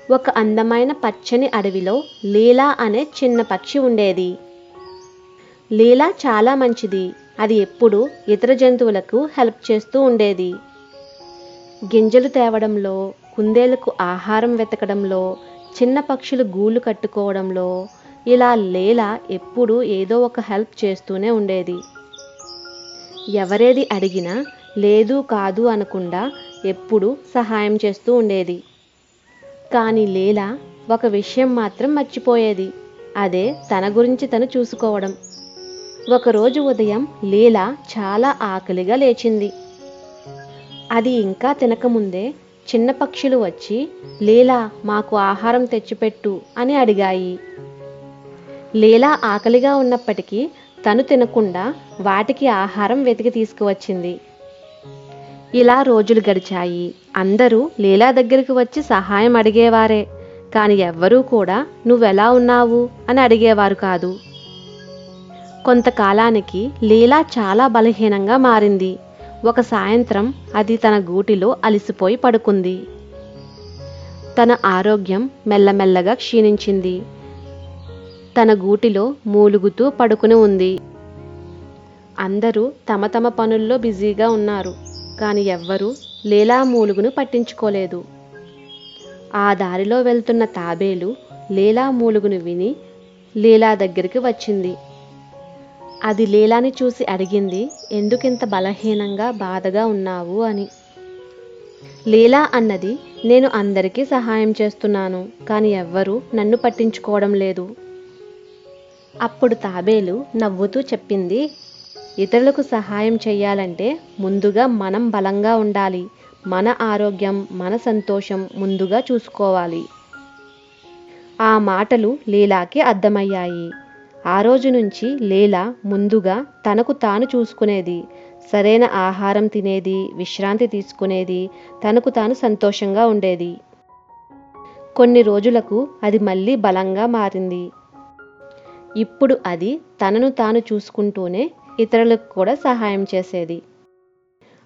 ఒక అందమైన పచ్చని అడవిలో లీలా అనే చిన్న పక్షి ఉండేది. లీలా చాలా మంచిది. అది ఎప్పుడూ ఇతర జంతువులకు హెల్ప్ చేస్తూ ఉండేది. గింజలు తేవడంలో, కుందేలకు ఆహారం వెతకడంలో, చిన్న పక్షులు గూళ్ళు కట్టుకోవడంలో ఇలా లీలా ఎప్పుడూ ఏదో ఒక హెల్ప్ చేస్తూనే ఉండేది. ఎవరేది అడిగినా లేదు కాదు అనకుండా ఎప్పుడూ సహాయం చేస్తూ ఉండేది. కానీ లీలా ఒక విషయం మాత్రం మర్చిపోయేది. అదే తన గురించి తను చూసుకోవడం. ఒకరోజు ఉదయం లీలా చాలా ఆకలిగా లేచింది. అది ఇంకా తినకముందే చిన్న పక్షులు వచ్చి లీలా మాకు ఆహారం తెచ్చిపెట్టు అని అడిగాయి. లీలా ఆకలిగా ఉన్నప్పటికీ తను తినకుండా వాటికి ఆహారం వెతికి తీసుకువచ్చింది. ఇలా రోజులు గడిచాయి. అందరూ లీలా దగ్గరికి వచ్చి సహాయం అడిగేవారే, కానీ ఎవ్వరూ కూడా నువ్వెలా ఉన్నావు అని అడిగేవారు కాదు. కొంతకాలానికి లీలా చాలా బలహీనంగా మారింది. ఒక సాయంత్రం అది తన గూటిలో అలసిపోయి పడుకుంది. తన ఆరోగ్యం మెల్లమెల్లగా క్షీణించింది. తన గూటిలో మూలుగుతూ పడుకుని ఉంది. అందరూ తమ తమ పనుల్లో బిజీగా ఉన్నారు, కానీ ఎవ్వరూ లీలా మూలుగును పట్టించుకోలేదు. ఆ దారిలో వెళ్తున్న తాబేలు లీలా మూలుగును విని లీలా దగ్గరికి వచ్చింది. అది లీలాని చూసి అడిగింది, ఎందుకింత బలహీనంగా బాధగా ఉన్నావు అని. లీలా అన్నది, నేను అందరికీ సహాయం చేస్తున్నాను, కానీ ఎవ్వరూ నన్ను పట్టించుకోవడం లేదు. అప్పుడు తాబేలు నవ్వుతూ చెప్పింది, ఇతరులకు సహాయం చెయ్యాలంటే ముందుగా మనం బలంగా ఉండాలి. మన ఆరోగ్యం, మన సంతోషం ముందుగా చూసుకోవాలి. ఆ మాటలు లీలాకి అర్థమయ్యాయి. ఆ రోజు నుంచి లీలా ముందుగా తనకు తాను చూసుకునేది. సరైన ఆహారం తినేది, విశ్రాంతి తీసుకునేది, తనకు తాను సంతోషంగా ఉండేది. కొన్ని రోజులకు అది మళ్ళీ బలంగా మారింది. ఇప్పుడు అది తనను తాను చూసుకుంటూనే ఇతరులకు కూడా సహాయం చేసేది.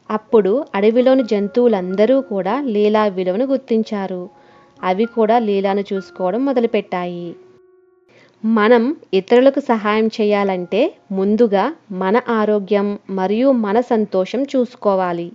అప్పుడు అడవిలోని జంతువులందరూ కూడా లీలా విలువను గుర్తించారు. అవి కూడా లీలాను చూసుకోవడం మొదలుపెట్టాయి. మనం ఇతరులకు సహాయం చేయాలంటే ముందుగా మన ఆరోగ్యం మరియు మన సంతోషం చూసుకోవాలి.